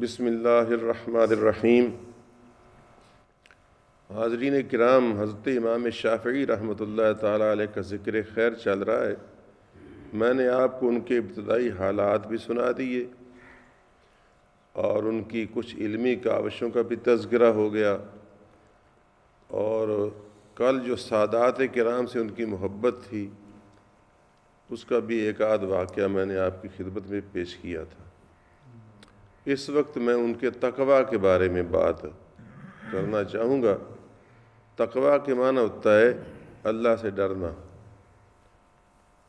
بسم اللہ الرحمن الرحیم۔ حاضرین کرام، حضرت امام شافعی رحمۃ اللہ تعالیٰ علیہ کا ذکر خیر چل رہا ہے۔ میں نے آپ کو ان کے ابتدائی حالات بھی سنا دیے اور ان کی کچھ علمی کاوشوں کا بھی تذکرہ ہو گیا، اور کل جو سادات کرام سے ان کی محبت تھی اس کا بھی ایک آدھ واقعہ میں نے آپ کی خدمت میں پیش کیا تھا۔ اس وقت میں ان کے تقویٰ کے بارے میں بات کرنا چاہوں گا۔ تقویٰ کے معنی ہوتا ہے اللہ سے ڈرنا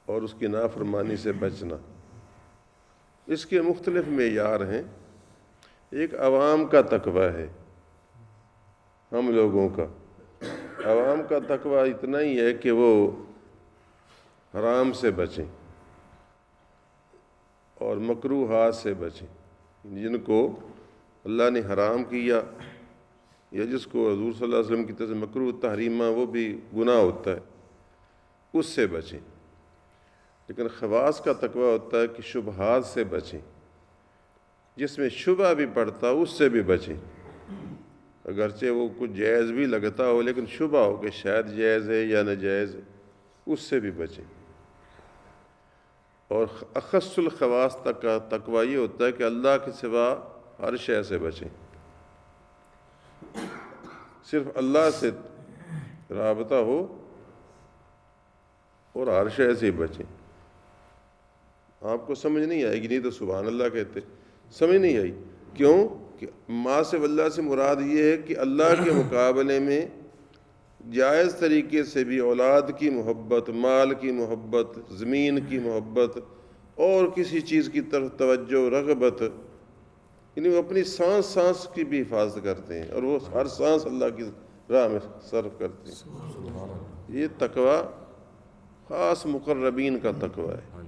اور اس کی نافرمانی سے بچنا۔ اس کے مختلف معیار ہیں۔ ایک عوام کا تقویٰ ہے، ہم لوگوں کا عوام کا تقویٰ اتنا ہی ہے کہ وہ حرام سے بچیں اور مکروہات سے بچیں، جن کو اللہ نے حرام کیا یا جس کو حضور صلی اللہ علیہ وسلم کی طرف سے مکروہ تحریمہ وہ بھی گناہ ہوتا ہے، اس سے بچیں۔ لیکن خواص کا تقویٰ ہوتا ہے کہ شبہات سے بچیں، جس میں شبہ بھی پڑتا ہو اس سے بھی بچیں، اگرچہ وہ کچھ جائز بھی لگتا ہو لیکن شبہ ہو کہ شاید جائز ہے یا ناجائز ہے، اس سے بھی بچیں۔ اور اخص الخواص تک کا تقویٰ یہ ہوتا ہے کہ اللہ کے سوا ہر شے سے بچیں، صرف اللہ سے رابطہ ہو اور ہر شے سے بچیں۔ آپ کو سمجھ نہیں آئے گی، نہیں تو سبحان اللہ کہتے۔ سمجھ نہیں آئی کیوں؟ کہ ما سے اللہ سے مراد یہ ہے کہ اللہ کے مقابلے میں جائز طریقے سے بھی اولاد کی محبت، مال کی محبت، زمین کی محبت اور کسی چیز کی طرف توجہ، رغبت، یعنی وہ اپنی سانس کی بھی حفاظت کرتے ہیں اور وہ ہر سانس اللہ کی راہ میں صرف کرتے ہیں۔ یہ تقویٰ خاص مقربین کا تقویٰ ہے۔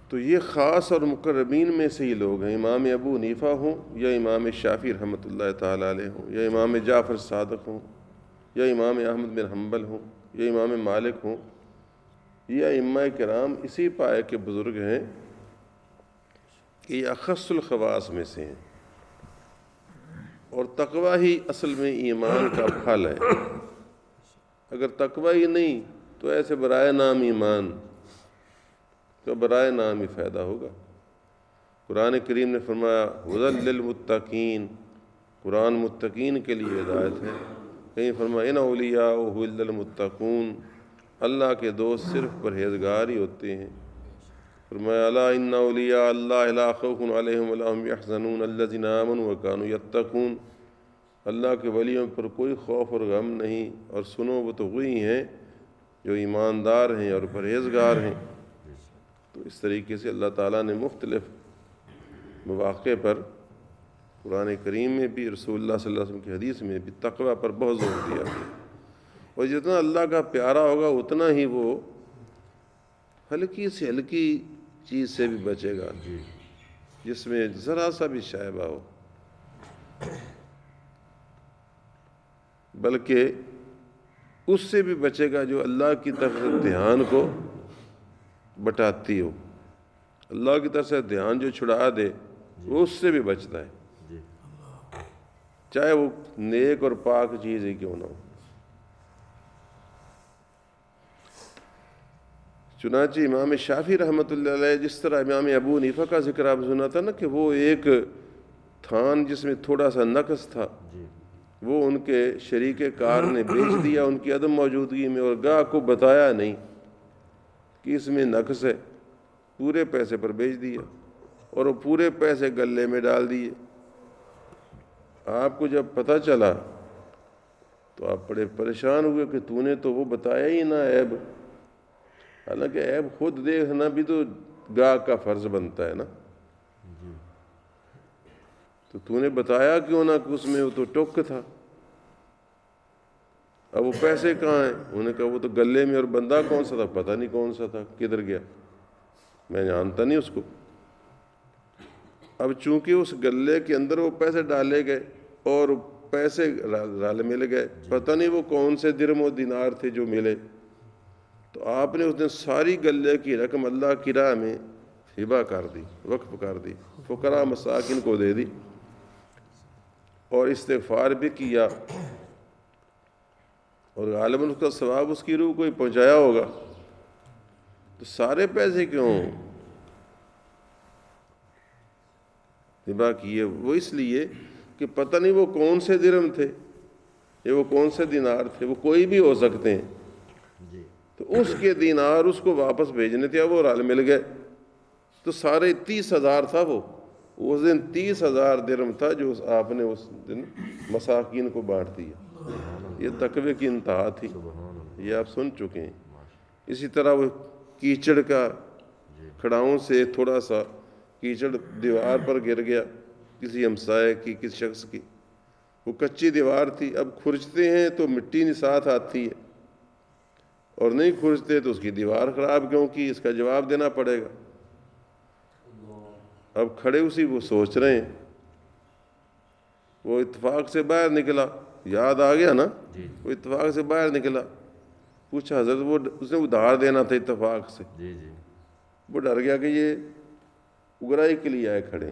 تو یہ خاص اور مقربین میں سے ہی لوگ ہیں، امام ابو حنیفہ ہوں یا امام شافعی رحمۃ اللہ تعالیٰ علیہ ہوں یا امام جعفر صادق ہوں یا امام احمد بن حنبل ہوں یا امام مالک ہوں، یہ ائمہ کرام اسی پائے کے بزرگ ہیں کہ یہ اخص الخواص میں سے ہیں، اور تقویٰ ہی اصل میں ایمان کا پھل ہے۔ اگر تقویٰ ہی نہیں تو ایسے برائے نام ایمان تو برائے نام ہی فائدہ ہوگا۔ قرآن کریم نے فرمایا ہدی للمتقین، قرآن متقین کے لیے ہدایت ہے۔ کہیں فرمایا ان اولیاء الا المتقون، اللہ کے دوست صرف پرہیزگار ہی ہوتے ہیں۔ فرمایا الا ان اولیاء اللہ لا خوف علیہم ولا هم یحزنون الذین آمنوا وکانوا یتقون، اللہ کے ولیوں پر کوئی خوف اور غم نہیں، اور سنو وہ تو وہی ہیں جو ایماندار ہیں اور پرہیزگار ہیں۔ تو اس طریقے سے اللہ تعالیٰ نے مختلف مواقع پر قرآن کریم میں بھی، رسول اللہ صلی اللہ علیہ وسلم کی حدیث میں بھی تقویٰ پر بہت زور دیا ہے، اور جتنا اللہ کا پیارا ہوگا اتنا ہی وہ ہلکی سے ہلکی چیز سے بھی بچے گا جس میں ذرا سا بھی شائبہ ہو، بلکہ اس سے بھی بچے گا جو اللہ کی طرف دھیان کو بٹاتی ہو۔ اللہ کی طرف سے دھیان جو چھڑا دے وہ اس سے بھی بچتا ہے، چاہے وہ نیک اور پاک چیز ہی کیوں نہ ہو۔ چنانچہ امام شافعی رحمۃ اللہ علیہ، جس طرح امام ابو حنیفہ کا ذکر آپ سنا تھا نا کہ وہ ایک تھان جس میں تھوڑا سا نقص تھا وہ ان کے شریک کار نے بیچ دیا ان کی عدم موجودگی میں، اور گاہ کو بتایا نہیں کہ اس میں نقص ہے، پورے پیسے پر بیچ دیا اور وہ پورے پیسے گلے میں ڈال دیے۔ آپ کو جب پتہ چلا تو آپ بڑے پریشان ہوئے کہ تو نے تو وہ بتایا ہی نہ عیب، حالانکہ عیب خود دیکھنا بھی تو گاہ کا فرض بنتا ہے نا، تو نے بتایا کیوں نہ کہ اس میں وہ تو ٹوک تھا۔ اب وہ پیسے کہاں ہیں؟ انہوں نے کہا وہ تو گلے میں، اور بندہ کون سا تھا پتہ نہیں کون سا تھا، کدھر گیا، میں جانتا نہیں اس کو۔ اب چونکہ اس گلے کے اندر وہ پیسے ڈالے گئے اور پیسے رل مل گئے، پتہ نہیں وہ کون سے درم و دینار تھے جو ملے، تو آپ نے اس دن ساری گلے کی رقم اللہ کی راہ میں ہبہ کر دی، وقف کر دی، فقراء مساکین کو دے دی، اور استغفار بھی کیا، اور غالباً اس کا ثواب اس کی روح کو ہی پہنچایا ہوگا، تو سارے پیسے کیوں ہبہ کیے؟ وہ اس لیے کہ پتہ نہیں وہ کون سے درہم تھے یا وہ کون سے دینار تھے، وہ کوئی بھی ہو سکتے ہیں، تو اس کے دینار اس کو واپس بھیجنے تھے، اب وہ رل مل گئے، تو سارے 30,000 تھا، وہ اس دن 30,000 درہم تھا جو آپ نے اس دن مساکین کو بانٹ دیا۔ یہ تقوی کی انتہا تھی، یہ آپ سن چکے ہیں۔ اسی طرح وہ کیچڑ کا، کھڑاؤں سے تھوڑا سا کیچڑ دیوار پر گر گیا، کسی ہمسائے کی، کسی شخص کی، وہ کچی دیوار تھی، اب کھرچتے ہیں تو مٹی نہیں ساتھ آتی ہے، اور نہیں کھرچتے تو اس کی دیوار خراب کیوں کی، اس کا جواب دینا پڑے گا۔ اب کھڑے اسی وہ سوچ رہے ہیں، وہ اتفاق سے باہر نکلا، یاد آ گیا نا، وہ اتفاق سے باہر نکلا، پوچھا حضرت وہ اس نے ادھار دینا تھا اتفاق سے، وہ ڈر گیا کہ یہ اگرائی کے لیے آئے کھڑے،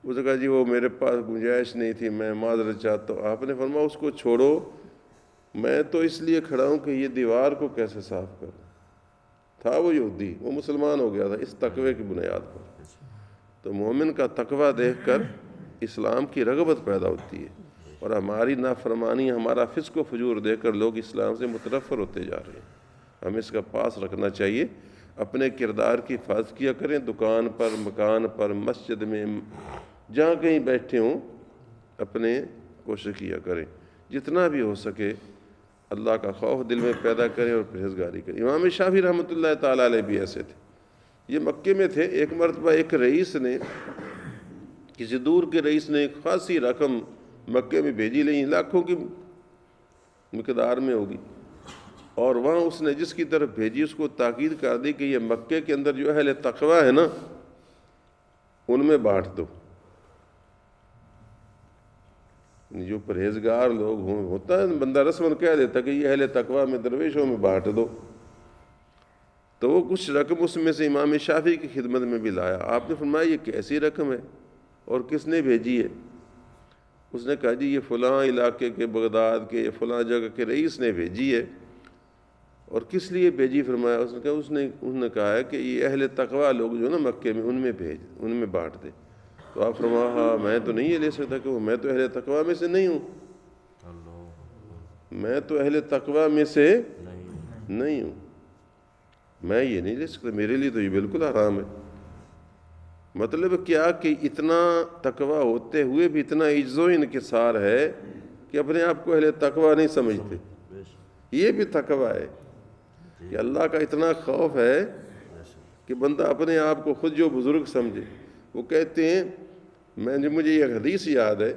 اس نے کہا جی وہ میرے پاس گنجائش نہیں تھی، میں معذرت چاہتا ہوں۔ آپ نے فرمایا اس کو چھوڑو، میں تو اس لیے کھڑا ہوں کہ یہ دیوار کو کیسے صاف کروں۔ تھا وہ یہودی، وہ مسلمان ہو گیا تھا اس تقوی کی بنیاد پر۔ تو مومن کا تقوی دیکھ کر اسلام کی رغبت پیدا ہوتی ہے، اور ہماری نافرمانی، ہمارا فسق و فجور دیکھ کر لوگ اسلام سے متنفر ہوتے جا رہے ہیں۔ ہمیں اس کا پاس رکھنا چاہیے، اپنے کردار کی حفاظت کیا کریں، دکان پر، مکان پر، مسجد میں، جہاں کہیں بیٹھے ہوں، اپنے کوشش کیا کریں جتنا بھی ہو سکے اللہ کا خوف دل میں پیدا کریں اور پرہیزگاری کریں۔ امام شافعی رحمۃ اللہ تعالیٰ علیہ بھی ایسے تھے، یہ مکے میں تھے، ایک مرتبہ ایک رئیس نے، کسی دور کے رئیس نے ایک خاصی رقم مکے میں بھیجی، لیں لاکھوں کی مقدار میں ہوگی، اور وہاں اس نے جس کی طرف بھیجی اس کو تاکید کر دی کہ یہ مکے کے اندر جو اہل تقوی ہے نا ان میں بانٹ دو، جو پرہیزگار لوگ ہوں، ہوتا ہے بندہ رسماً کہہ دیتا کہ یہ اہل تقوی میں، درویشوں میں بانٹ دو، تو وہ کچھ رقم اس میں سے امام شافعی کی خدمت میں بھی لایا۔ آپ نے فرمایا یہ کیسی رقم ہے اور کس نے بھیجی ہے؟ اس نے کہا جی یہ فلاں علاقے کے، بغداد کے فلاں جگہ کے رئیس نے بھیجی ہے۔ اور کس لیے بھیجی؟ فرمایا اس نے کہا انہوں نے کہا ہے کہ یہ اہل تقوی لوگ جو نا مکے میں، ان میں بانٹ دے۔ تو آپ فرمایا ہاں میں تو نہیں یہ لے سکتا کہ میں تو اہل تقوی میں سے نہیں ہوں، میں تو اہل تقوی میں سے نہیں ہوں، میں یہ نہیں لے سکتا، میرے لیے تو یہ بالکل حرام ہے۔ مطلب کیا کہ اتنا تقوی ہوتے ہوئے بھی اتنا عجز و انکسار ہے کہ اپنے آپ کو اہل تقوی نہیں سمجھتے۔ یہ بھی تقوی ہے کہ اللہ کا اتنا خوف ہے کہ بندہ اپنے آپ کو خود جو بزرگ سمجھے۔ وہ کہتے ہیں، مجھے یہ حدیث یاد ہے،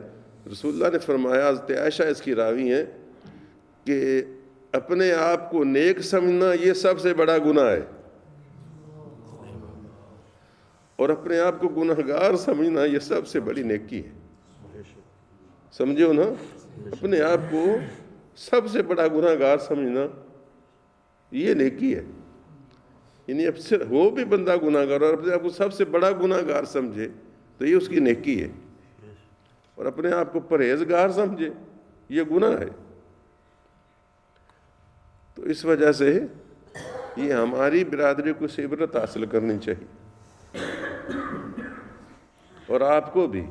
رسول اللہ نے فرمایا، حضرت عائشہ اس کی راوی ہیں، کہ اپنے آپ کو نیک سمجھنا یہ سب سے بڑا گناہ ہے، اور اپنے آپ کو گناہگار سمجھنا یہ سب سے بڑی نیکی ہے۔ سمجھو نا، اپنے آپ کو سب سے بڑا گناہگار سمجھنا یہ نیکی ہے، یعنی اب صرف ہو بھی بندہ گناہگار اور اپنے آپ کو سب سے بڑا گناہگار سمجھے تو یہ اس کی نیکی ہے، اور اپنے آپ کو پرہیزگار سمجھے یہ گناہ ہے۔ تو اس وجہ سے یہ ہماری برادری کو سے عبرت حاصل کرنی چاہیے، اور آپ کو بھی۔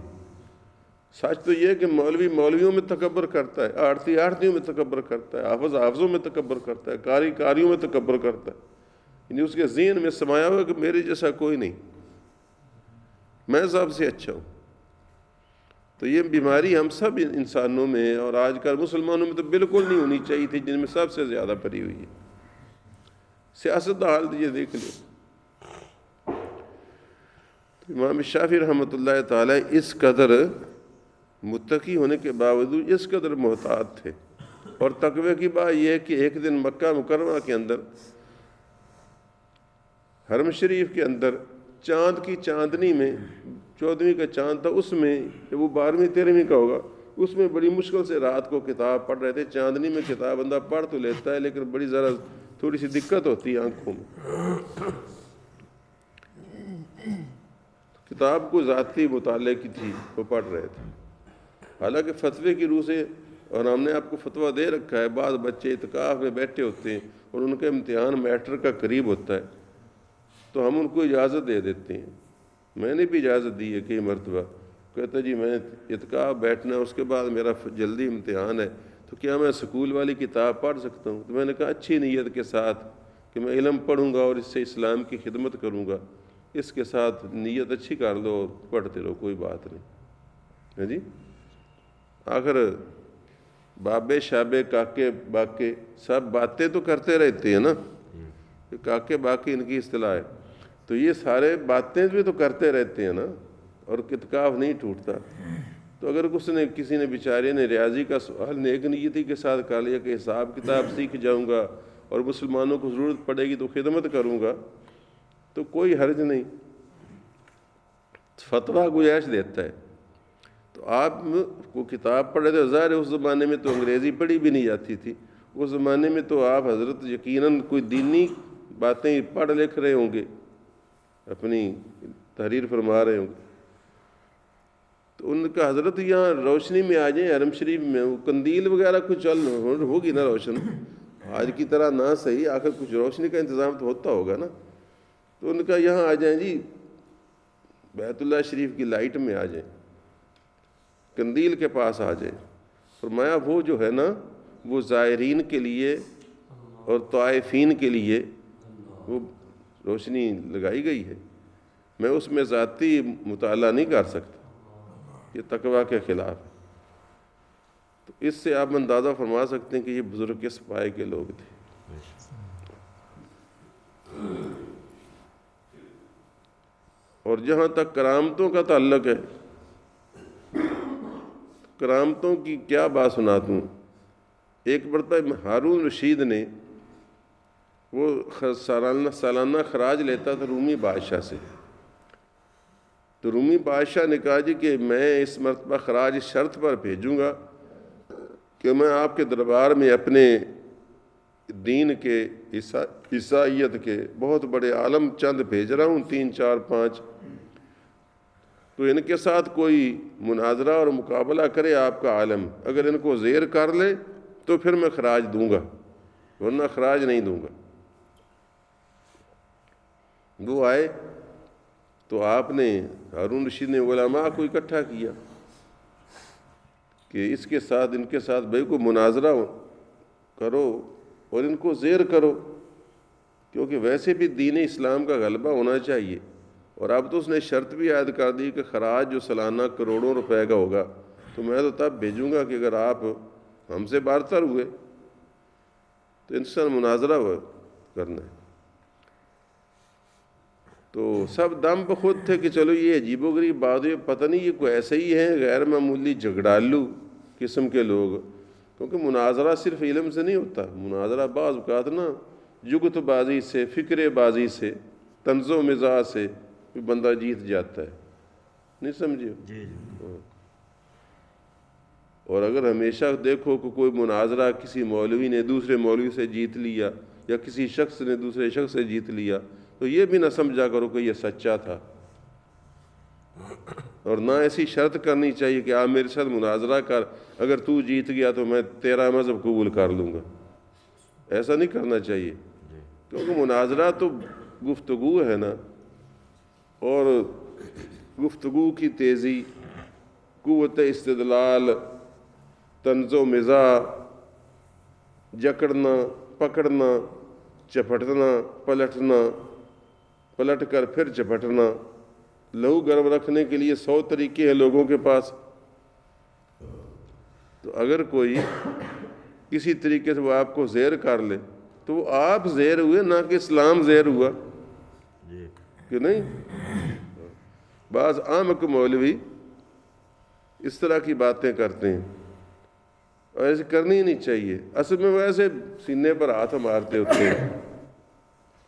سچ تو یہ کہ مولوی مولویوں میں تکبر کرتا ہے، آڑتی آڑتیوں میں تکبر کرتا ہے، حافظ حافظوں میں تکبر کرتا ہے، قاری قاریوں میں تکبر کرتا ہے، یعنی اس کے ذہن میں سمایا ہوا کہ میرے جیسا کوئی نہیں، میں سب سے اچھا ہوں۔ تو یہ بیماری ہم سب انسانوں میں، اور آج کل مسلمانوں میں تو بالکل نہیں ہونی چاہیے تھی، جن میں سب سے زیادہ پھری ہوئی ہے۔ سیاست کا حال یہ دیکھ لیں، امام شافعی رحمۃ اللہ تعالی اس قدر متقی ہونے کے باوجود اس قدر محتاط تھے۔ اور تقوی کی بات یہ ہے کہ ایک دن مکہ مکرمہ کے اندر، حرم شریف کے اندر، چاند کی چاندنی میں، 14ویں کا چاند تھا، اس میں جب وہ 12ویں 13ویں کا ہوگا، اس میں بڑی مشکل سے رات کو کتاب پڑھ رہے تھے۔ چاندنی میں کتاب بندہ پڑھ تو لیتا ہے لیکن بڑی ذرا تھوڑی سی دقت ہوتی ہے آنکھوں میں، کتاب کو ذاتی مطالعے کی تھی وہ پڑھ رہے تھے، حالانکہ فتوے کی روح سے، اور ہم نے آپ کو فتویٰ دے رکھا ہے، بعض بچے اعتکاف میں بیٹھے ہوتے ہیں اور ان کا امتحان میٹر کا قریب ہوتا ہے تو ہم ان کو اجازت دے دیتے ہیں. میں نے بھی اجازت دی ہے کئی مرتبہ، کہتا جی میں اعتکاف بیٹھنا ہے، اس کے بعد میرا جلدی امتحان ہے، تو کیا میں سکول والی کتاب پڑھ سکتا ہوں؟ تو میں نے کہا اچھی نیت کے ساتھ کہ میں علم پڑھوں گا اور اس سے اسلام کی خدمت کروں گا، اس کے ساتھ نیت اچھی کر لو اور پڑھتے رہو، کوئی بات نہیں ہے جی. آخر بابے شابے کاکے باکے سب باتیں تو کرتے رہتے ہیں نا، کاکے باکے ان کی اصطلاح ہے، تو یہ سارے باتیں بھی تو کرتے رہتے ہیں نا، اور اعتکاف نہیں ٹوٹتا. تو اگر کسی نے بیچارے نے ریاضی کا سوال نیک نیتی کے ساتھ کر لیا کہ حساب کتاب سیکھ جاؤں گا اور مسلمانوں کو ضرورت پڑے گی تو خدمت کروں گا، تو کوئی حرج نہیں، فتویٰ گنجائش دیتا ہے. تو آپ کو کتاب پڑھ رہے تھے، ظاہر ہے اس زمانے میں تو انگریزی پڑھی بھی نہیں جاتی تھی، اس زمانے میں تو آپ حضرت یقیناً کوئی دینی باتیں پڑھ لکھ رہے ہوں گے، اپنی تحریر فرما رہے ہوں گے. تو ان کا حضرت یہاں روشنی میں آ جائیں، حرم شریف میں وہ قندیل وغیرہ کچھ چل ہوگی نا روشن، آج کی طرح نہ صحیح، آخر کچھ روشنی کا انتظام تو ہوتا ہوگا نا. تو ان کا یہاں آ جائیں جی، بیت اللہ شریف کی لائٹ میں آ جائیں، قندیل کے پاس آ جائیں. فرمایا وہ جو ہے نا وہ زائرین کے لیے اور طائفین کے لیے وہ روشنی لگائی گئی ہے، میں اس میں ذاتی مطالعہ نہیں کر سکتا، یہ تقویٰ کے خلاف ہے. تو اس سے آپ اندازہ فرما سکتے ہیں کہ یہ بزرگ کس پائے کے لوگ تھے. اور جہاں تک کرامتوں کا تعلق ہے، کرامتوں کی کیا بات سناتا ہوں. ایک مرتبہ ہارون رشید نے وہ سالانہ خراج لیتا تھا رومی بادشاہ سے، تو رومی بادشاہ نے کہا جی کہ میں اس مرتبہ خراج شرط پر بھیجوں گا کہ میں آپ کے دربار میں اپنے دین کے عیسائیت کے بہت بڑے عالم چند بھیج رہا ہوں، 3 4 5، تو ان کے ساتھ کوئی مناظرہ اور مقابلہ کرے آپ کا عالم، اگر ان کو زیر کر لے تو پھر میں خراج دوں گا، ورنہ خراج نہیں دوں گا. وہ آئے تو آپ نے ہارون رشید نے علماء کو اکٹھا کیا کہ اس کے ساتھ ان کے ساتھ بھائی کو مناظرہ کرو اور ان کو زیر کرو، کیونکہ ویسے بھی دین اسلام کا غلبہ ہونا چاہیے. اور اب تو اس نے شرط بھی عائد کر دی کہ خراج جو سالانہ کروڑوں روپے کا ہوگا تو میں تو تب بھیجوں گا کہ اگر آپ ہم سے برتر ہوئے تو ان سے مناظرہ کرنا ہے. تو سب دم پہ خود تھے کہ چلو یہ عجیب و غریب بات ہے، پتہ نہیں یہ کوئی ایسے ہی ہیں غیر معمولی جھگڑالو قسم کے لوگ، کیونکہ مناظرہ صرف علم سے نہیں ہوتا، مناظرہ بعض اوقات نا جگت بازی سے، فکر بازی سے، طنز و مزاح سے بندہ جیت جاتا ہے. نہیں سمجھے؟ اور اگر ہمیشہ دیکھو کہ کوئی مناظرہ کسی مولوی نے دوسرے مولوی سے جیت لیا یا کسی شخص نے دوسرے شخص سے جیت لیا تو یہ بھی نہ سمجھا کرو کہ یہ سچا تھا، اور نہ ایسی شرط کرنی چاہیے کہ آپ میرے ساتھ مناظرہ کر، اگر تو جیت گیا تو میں تیرا مذہب قبول کر لوں گا. ایسا نہیں کرنا چاہیے، کیونکہ مناظرہ تو گفتگو ہے نا، اور گفتگو کی تیزی، قوت استدلال، طنز و مزاح، جکڑنا پکڑنا، چپٹنا پلٹنا، پلٹ کر پھر چپٹنا، لہو گرم رکھنے کے لیے 100 طریقے ہیں لوگوں کے پاس. تو اگر کوئی کسی طریقے سے وہ آپ کو زیر کر لے تو وہ آپ زیر ہوئے، نہ کہ اسلام زیر ہوا، کہ نہیں. بعض احمق مولوی اس طرح کی باتیں کرتے ہیں اور ایسے کرنی ہی نہیں چاہیے. اصل میں ویسے سینے پر ہاتھ مارتے ہوتے ہیں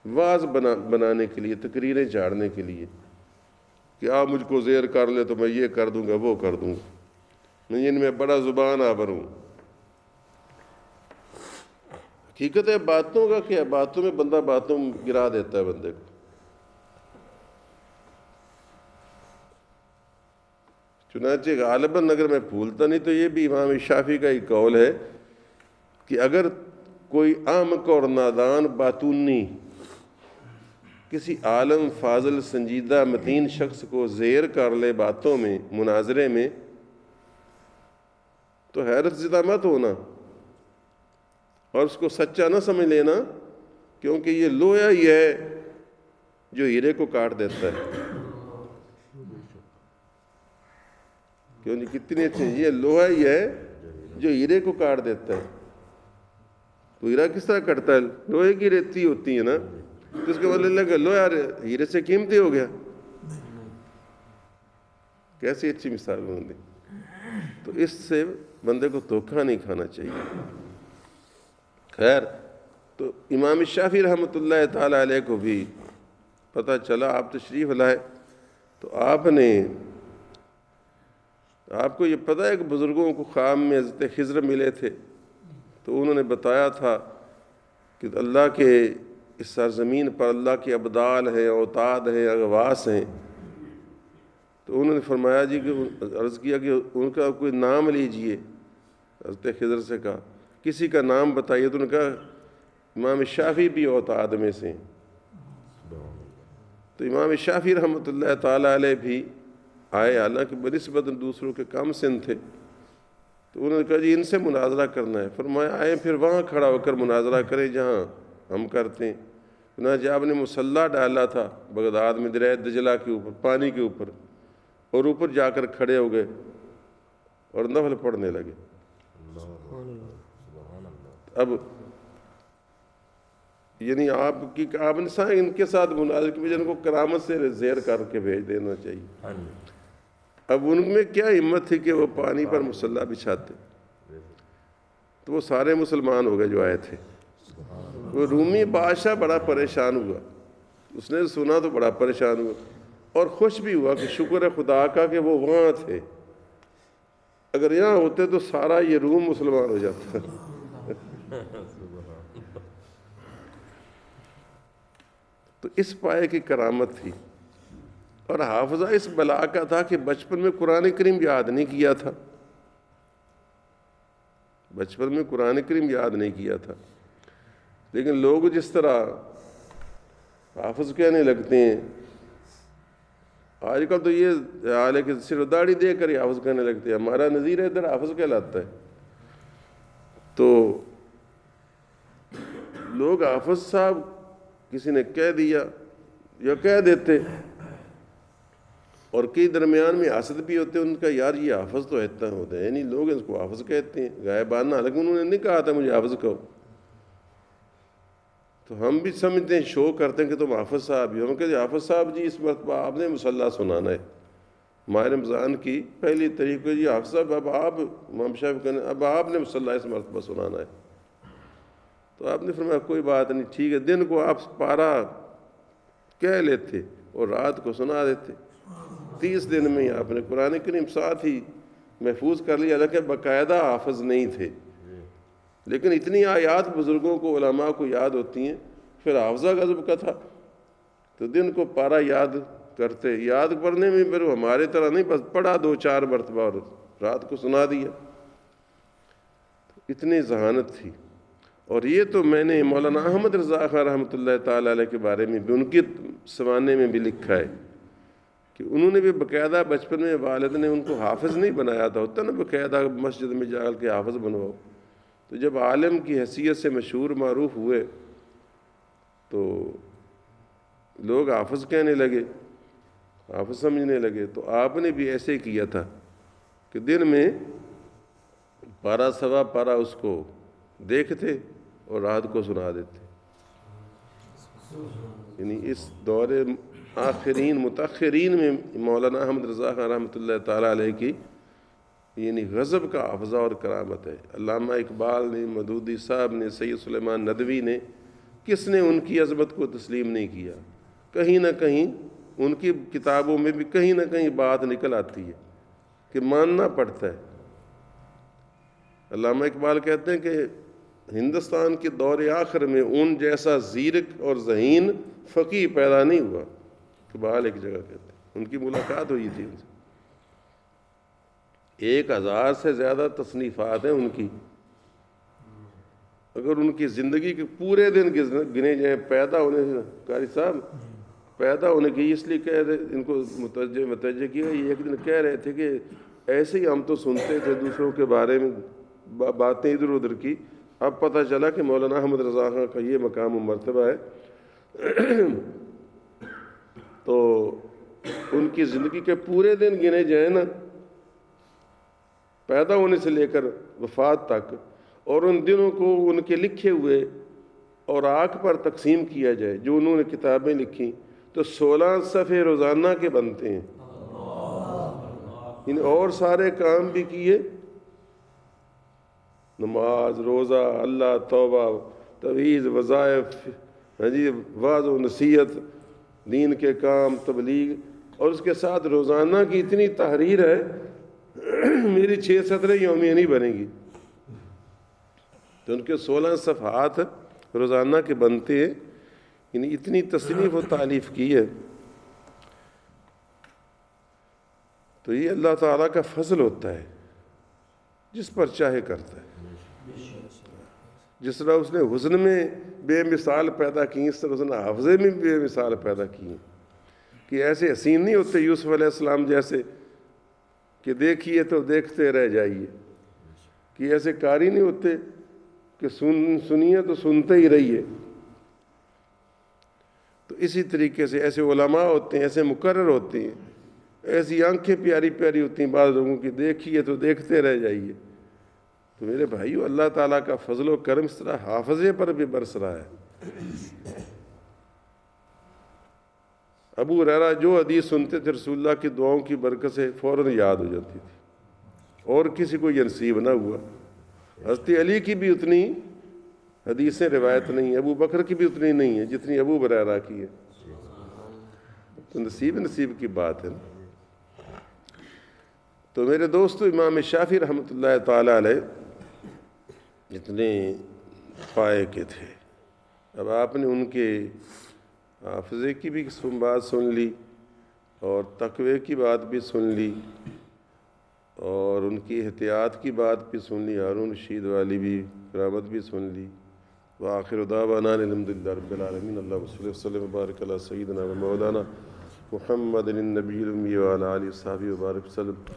واز بنانے کے لیے، تقریریں جھاڑنے کے لیے کہ آپ مجھ کو زیر کر لے تو میں یہ کر دوں گا وہ کر دوں گا، میں ان میں بڑا زبان آور ہوں. حقیقت ہے باتوں کا کیا، باتوں میں بندہ باتوں گرا دیتا ہے بندے کو. چنانچہ غالباً اگر میں بھولتا نہیں تو یہ بھی امام شافعی کا ایک قول ہے کہ اگر کوئی احمق اور نادان باتونی کسی عالم فاضل سنجیدہ متین شخص کو زیر کر لے باتوں میں، مناظرے میں، تو حیرت زدہ مت ہونا اور اس کو سچا نہ سمجھ لینا، کیونکہ یہ لوہا ہی ہے جو ہیرے کو کاٹ دیتا ہے۔ کیونکہ کتنی اچھی، یہ لوہا ہی ہے جو ہیرے کو کاٹ دیتا ہے۔ تو ہیرا کس طرح کٹتا ہے؟ لوہے کی ریتی ہوتی ہے نا، تو اس کے بدلے لگا لوہا ہیرے سے قیمتی ہو گیا۔ کیسی اچھی مثال بن دی۔ تو اس سے بندے کو دھوکہ نہیں کھانا چاہیے۔ خیر، تو امام شافعی رحمۃ اللہ تعالیٰ علیہ کو بھی پتہ چلا، آپ تشریف لائے تو آپ کو یہ پتہ ہے کہ بزرگوں کو خواب میں حضرت خضر ملے تھے، تو انہوں نے بتایا تھا کہ اللہ کے اس سرزمین پر اللہ کے ابدال ہیں، اوتاد ہیں، اغواس ہیں۔ تو انہوں نے فرمایا جی کہ عرض کیا کہ ان کا کوئی نام لیجئے۔ حضرت خضر سے کہا کسی کا نام بتائیے، تو انہوں نے کہا امام شافعی بھی اوتاد میں سے ہیں۔ تو امام شافعی رحمۃ اللہ تعالیٰ علیہ بھی آئے، حالانکہ بنسبت دوسروں کے کم سن تھے، تو انہوں نے کہا جی ان سے مناظرہ کرنا ہے۔ فرمایا آئے پھر وہاں کھڑا ہو کر مناظرہ کریں جہاں ہم کرتے ہیں۔ چنانچہ آپ نے مصلی ڈالا تھا بغداد میں دریا دجلہ کے اوپر، پانی کے اوپر، اور اوپر جا کر کھڑے ہو گئے اور نفل پڑھنے لگے۔ اب یعنی آپ نے ان کے ساتھ مناظر کی وجہ کو کرامت سے زیر کر کے بھیج دینا چاہیے۔ اب ان میں کیا ہمت تھی کہ وہ پانی پر مصلی بچھاتے؟ تو وہ سارے مسلمان ہو گئے جو آئے تھے۔ وہ رومی بادشاہ بڑا پریشان ہوا، اس نے سنا تو بڑا پریشان ہوا اور خوش بھی ہوا کہ شکر ہے خدا کا کہ وہ وہاں تھے، اگر یہاں ہوتے تو سارا یہ روم مسلمان ہو جاتا۔ تو اس پائے کی کرامت تھی، اور حافظہ اس بلا کا تھا کہ بچپن میں قرآن کریم یاد نہیں کیا تھا، بچپن میں قرآن کریم یاد نہیں کیا تھا، لیکن لوگ جس طرح حافظ کہنے لگتے ہیں آج کل، تو یہ حال ہے کہ صرف داڑھی دے کر ہی حافظ کہنے لگتے ہیں۔ ہمارا نظیر ادھر حافظ کہلاتا ہے، تو لوگ حافظ صاحب کسی نے کہہ دیا یا کہہ دیتے، اور کئی درمیان میں حاسد بھی ہوتے ہیں ان کا، یار یہ حافظ تو اتنا ہوتا ہے نہیں، لوگ اس کو حافظ کہتے ہیں غائبانہ، لیکن انہوں نے نہیں کہا تھا مجھے حافظ کہو۔ تو ہم بھی سمجھتے ہیں، شو کرتے ہیں کہ تم حافظ صاحب ہی ہو۔ ہم کہتے ہیں حافظ صاحب جی اس مرتبہ آپ نے مصلی سنانا ہے، ماہ رمضان کی پہلی تاریخ کو، جی حافظ صاحب اب آپ، امام شافعی کہنے اب آپ نے مصلی اس مرتبہ سنانا ہے۔ تو آپ نے فرمایا کوئی بات نہیں، ٹھیک ہے۔ دن کو آپ پارا کہہ لیتے اور رات کو سنا دیتے، 30 دن میں ہی آپ نے قرآن کریم ساتھ ہی محفوظ کر لیا، حالانکہ باقاعدہ حافظ نہیں تھے، لیکن اتنی آیات بزرگوں کو، علماء کو یاد ہوتی ہیں۔ پھر حافظہ غضب کا تھا تو دن کو پارا یاد کرتے، یاد پڑھنے میں پھر ہمارے طرح نہیں، بس پڑھا 2-4 مرتبہ اور رات کو سنا دیا، اتنی ذہانت تھی۔ اور یہ تو میں نے مولانا احمد رضا خان رحمۃ اللہ تعالیٰ علیہ کے بارے میں بھی، ان کے سمانے میں بھی لکھا ہے کہ انہوں نے بھی باقاعدہ بچپن میں والد نے ان کو حافظ نہیں بنایا تھا، ہوتا نا باقاعدہ مسجد میں جا کے حافظ بنواؤ۔ تو جب عالم کی حیثیت سے مشہور معروف ہوئے تو لوگ حافظ کہنے لگے، حافظ سمجھنے لگے۔ تو آپ نے بھی ایسے ہی کیا تھا کہ دن میں پارا سوا پارا اس کو دیکھتے اور رات کو سنا دیتے۔ یعنی اس دور آخرین متاخرین میں مولانا احمد رضا خان رحمۃ اللہ تعالیٰ علیہ کی یعنی غضب کا حافظہ اور کرامت ہے۔ علامہ اقبال نے، مودودی صاحب نے، سید سلیمان ندوی نے، کس نے ان کی عظمت کو تسلیم نہیں کیا؟ کہیں نہ کہیں ان کی کتابوں میں بھی کہیں نہ کہیں بات نکل آتی ہے کہ ماننا پڑتا ہے۔ علامہ اقبال کہتے ہیں کہ ہندوستان کے دور آخر میں ان جیسا زیرک اور ذہین فقیہ پیدا نہیں ہوا۔ اقبال ایک جگہ کہتے ہیں، ان کی ملاقات ہوئی تھی ان سے۔ 1000 سے زیادہ تصنیفات ہیں ان کی. اگر ان کی زندگی کے پورے دن گنے جائیں پیدا ہونے سے، قاری صاحب پیدا ہونے کی اس لیے کہہ رہے ان کو متوجہ کیا، یہ ایک دن کہہ رہے تھے کہ ایسے ہی ہم تو سنتے تھے دوسروں کے بارے میں باتیں ادھر ادھر کی، اب پتہ چلا کہ مولانا احمد رضا خان کا یہ مقام و مرتبہ ہے. تو ان کی زندگی کے پورے دن گنے جائیں نا، پیدا ہونے سے لے کر وفات تک، اور ان دنوں کو ان کے لکھے ہوئے اور آنکھ پر تقسیم کیا جائے جو انہوں نے کتابیں لکھی، تو 16 صفحے روزانہ کے بنتے ہیں. اور سارے کام بھی کیے، نماز، روزہ، اللہ، توبہ، توحید، وظائف، واعظ و نصیحت، دین کے کام، تبلیغ، اور اس کے ساتھ روزانہ کی اتنی تحریر ہے میری 6 سطریں یومیہ نہیں بنے گی. تو ان کے 16 صفحات روزانہ کے بنتے ہیں، یعنی اتنی تصنیف و تالیف کی ہے. تو یہ اللہ تعالیٰ کا فضل ہوتا ہے، جس پر چاہے کرتا ہے. جس طرح اس نے حسن میں بے مثال پیدا کی، اس طرح اس نے حافظے میں بے مثال پیدا کی ہیں کہ ایسے حسین نہیں ہوتے یوسف علیہ السلام جیسے کہ دیکھیے تو دیکھتے رہ جائیے، کہ ایسے قاری نہیں ہوتے کہ سنیے تو سنتے ہی رہیے. تو اسی طریقے سے ایسے علماء ہوتے ہیں، ایسے مقرر ہوتے ہیں، ایسی آنکھیں پیاری پیاری ہوتی ہیں بعض لوگوں کی، دیکھیے تو دیکھتے رہ جائیے. تو میرے بھائیو، اللہ تعالیٰ کا فضل و کرم اس طرح حافظے پر بھی برس رہا ہے. ابو ہریرہ جو حدیث سنتے تھے رسول اللہ کی دعاؤں کی برکت سے فوراً یاد ہو جاتی تھی، اور کسی کو یہ نصیب نہ ہوا. حضرت علی کی بھی اتنی حدیثیں روایت نہیں ہیں، ابو بکر کی بھی اتنی نہیں ہیں جتنی ابو ہریرہ کی ہے. تو نصیب کی بات ہے نا. تو میرے دوستو، امام شافعی رحمۃ اللہ تعالی علیہ اتنے پائے کے تھے. اب آپ نے ان کے حافظے کی بھی بات سن لی، اور تقوی کی بات بھی سن لی، اور ان کی احتیاط کی بات بھی سن لی، ہارون رشید والی بھی کرامت بھی سن لی. وآخر دعوانا الحمد للہ رب العالمین. اللہم صلی وسلم وبارک علی سیدنا و مولانا محمد النبی الامی وعلی آلہ وصحبہ وبارک وسلم.